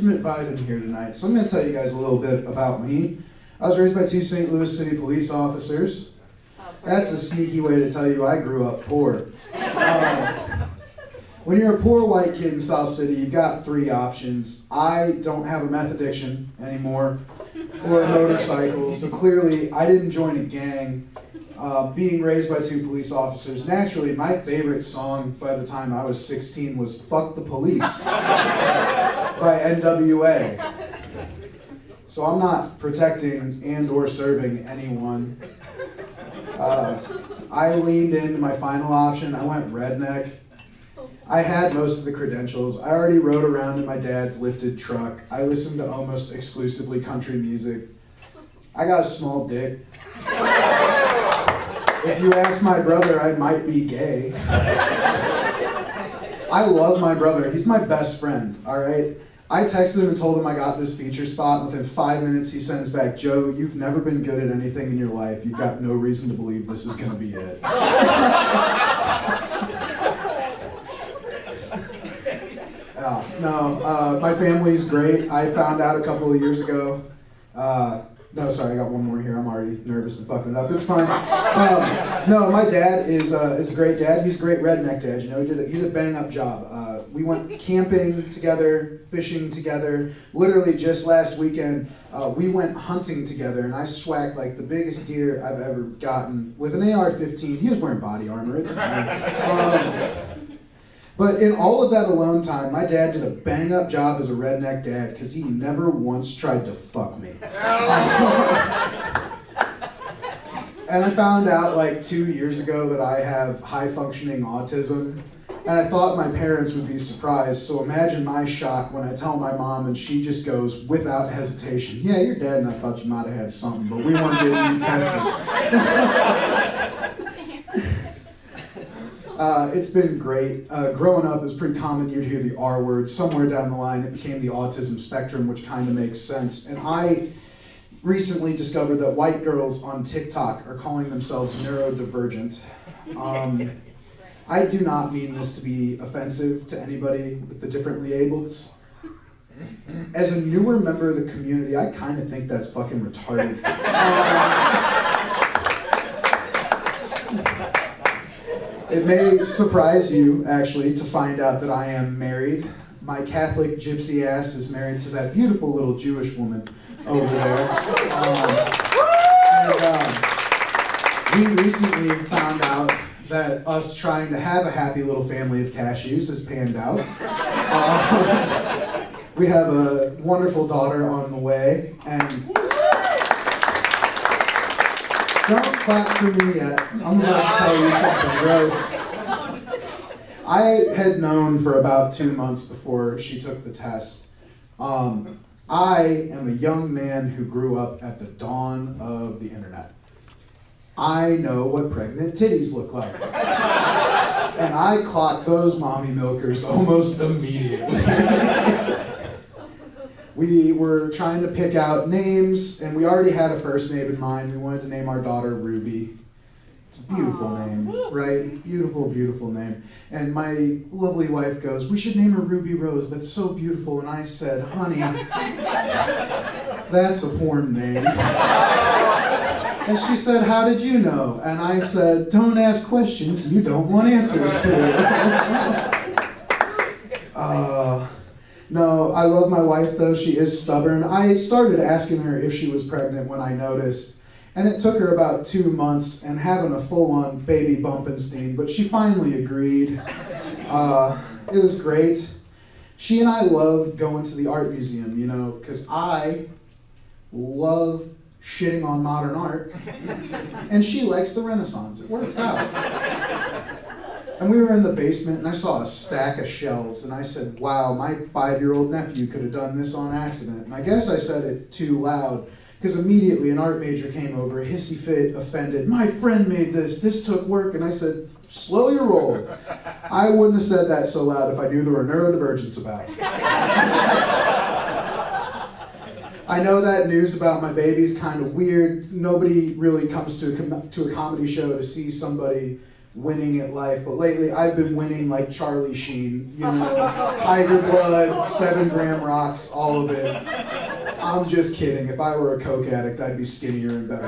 intimate vibe in here tonight. So I'm going to tell you guys a little bit about me. I was raised by two St. Louis City police officers. That's a sneaky way to tell you I grew up poor. When you're a poor white kid in South City, you've got three options. I don't have a meth addiction anymore, or a motorcycle, so clearly I didn't join a gang. Being raised by two police officers, naturally my favorite song by the time I was 16 was Fuck the Police by NWA. So I'm not protecting and or serving anyone. I leaned into my final option. I went redneck. I had most of the credentials. I already rode around in my dad's lifted truck. I listened to almost exclusively country music. I got a small dick. If you ask my brother, I might be gay. I love my brother. He's my best friend, all right? I texted him and told him I got this feature spot. Within 5 minutes, he sends back, Joe, you've never been good at anything in your life. You've got no reason to believe this is going to be it. My family's great. I found out a couple of years ago. No, sorry, I got one more here. I'm already nervous and fucking it up. It's fine. No, my dad is a great dad. He's a great redneck dad. You know, he did a bang up job. We went camping together, fishing together. Literally just last weekend, we went hunting together, and I swacked like the biggest deer I've ever gotten with an AR-15. He was wearing body armor. It's fine. But in all of that alone time, my dad did a bang-up job as a redneck dad because he never once tried to fuck me. And I found out like 2 years ago that I have high-functioning autism, and I thought my parents would be surprised, so imagine my shock when I tell my mom and she just goes without hesitation, yeah, you're dead, and I thought you might have had something, but we want to get you tested. It's been great. Growing up, it was pretty common you'd hear the R word. Somewhere down the line, it became the autism spectrum, which kind of makes sense. And I recently discovered that white girls on TikTok are calling themselves neurodivergent. I do not mean this to be offensive to anybody with the differently ableds. As a newer member of the community, I kind of think that's fucking retarded. It may surprise you, actually, to find out that I am married. My Catholic gypsy ass is married to that beautiful little Jewish woman over there. We recently found out that us trying to have a happy little family of cashews has panned out. We have a wonderful daughter on the way, and don't clap for me yet. I'm about to tell you something gross. I had known for about 2 months before she took the test. I am a young man who grew up at the dawn of the internet. I know what pregnant titties look like. And I clocked those mommy milkers almost immediately. We were trying to pick out names, and we already had a first name in mind. We wanted to name our daughter Ruby. It's a beautiful name, right? Beautiful, beautiful name. And my lovely wife goes, we should name her Ruby Rose. That's so beautiful. And I said, honey, that's a porn name. And she said, how did you know? And I said, don't ask questions you don't want answers to. No, I love my wife, though. She is stubborn. I started asking her if she was pregnant when I noticed, and it took her about 2 months and having a full-on baby bumpenstein, but she finally agreed. It was great. She and I love going to the art museum, you know, because I love shitting on modern art, and she likes the Renaissance. It works out. And we were in the basement, and I saw a stack of shelves, and I said, wow, my 5-year-old nephew could have done this on accident. And I guess I said it too loud, because immediately an art major came over, hissy fit, offended. My friend made this took work. And I said, slow your roll. I wouldn't have said that so loud if I knew there were neurodivergence about it. I know that news about my baby is kind of weird. Nobody really comes to a comedy show to see somebody winning at life, but lately I've been winning like Charlie Sheen, you know, Tiger Blood, 7 gram rocks, all of it. I'm just kidding. If I were a coke addict, I'd be skinnier and better.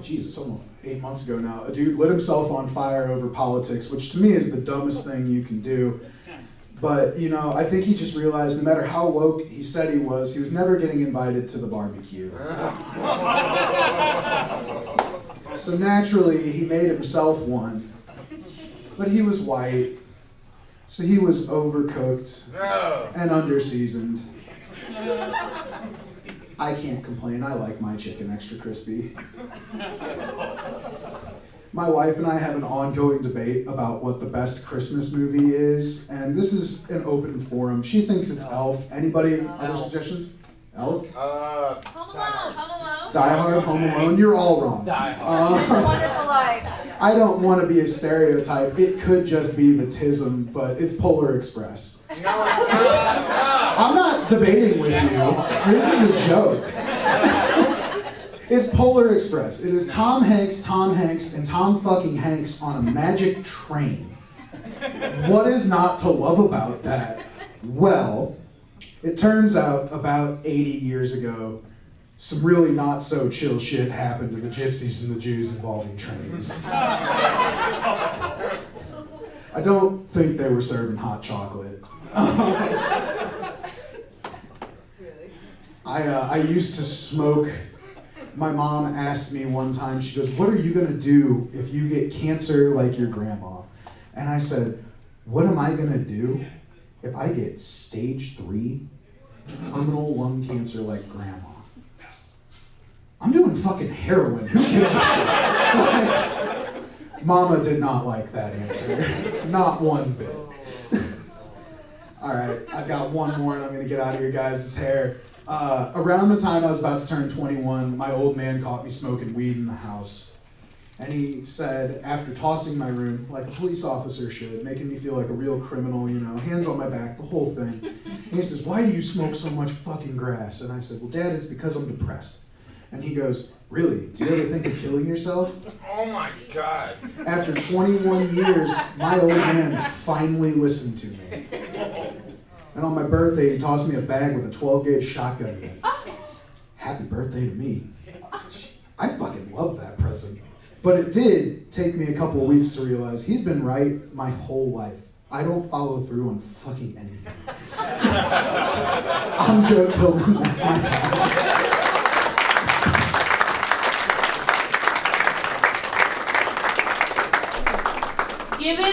Jesus, almost 8 months ago now, a dude lit himself on fire over politics, which to me is the dumbest thing you can do. But, you know, I think he just realized no matter how woke he said he was never getting invited to the barbecue. So naturally, he made himself one. But he was white, so he was overcooked and underseasoned. I can't complain. I like my chicken extra crispy. My wife and I have an ongoing debate about what the best Christmas movie is, and this is an open forum. She thinks it's Elf. Anybody? Other suggestions? Elf? Home Alone. Home Alone. Die Hard, Home Alone. You're all wrong. Die Hard. Wonderful Life. I don't want to be a stereotype. It could just be the tism, but it's Polar Express. No. I'm not debating with you. This is a joke. It's Polar Express. It is Tom Hanks, and Tom fucking Hanks on a magic train. What is not to love about that? Well, it turns out about 80 years ago, some really not so chill shit happened to the gypsies and the Jews involving trains. I don't think they were serving hot chocolate. I used to smoke. My mom asked me one time, she goes, "What are you gonna do if you get cancer like your grandma?" And I said, "What am I gonna do if I get stage 3 terminal lung cancer like grandma? I'm doing fucking heroin, who gives a shit?" Mama did not like that answer, not one bit. All right, I've got one more and I'm gonna get out of your guys' hair. Around the time I was about to turn 21, my old man caught me smoking weed in the house. And he said, after tossing my room, like a police officer should, making me feel like a real criminal, you know, hands on my back, the whole thing. And he says, "Why do you smoke so much fucking grass?" And I said, "Well, Dad, it's because I'm depressed." And he goes, "Really? Do you ever think of killing yourself?" Oh my God. After 21 years, my old man finally listened to me. And on my birthday, he tossed me a bag with a 12-gauge shotgun in it. Happy birthday to me. I fucking love that present. But it did take me a couple of weeks to realize he's been right my whole life. I don't follow through on fucking anything. I'm Joe Tillman, that's my time. Give it up.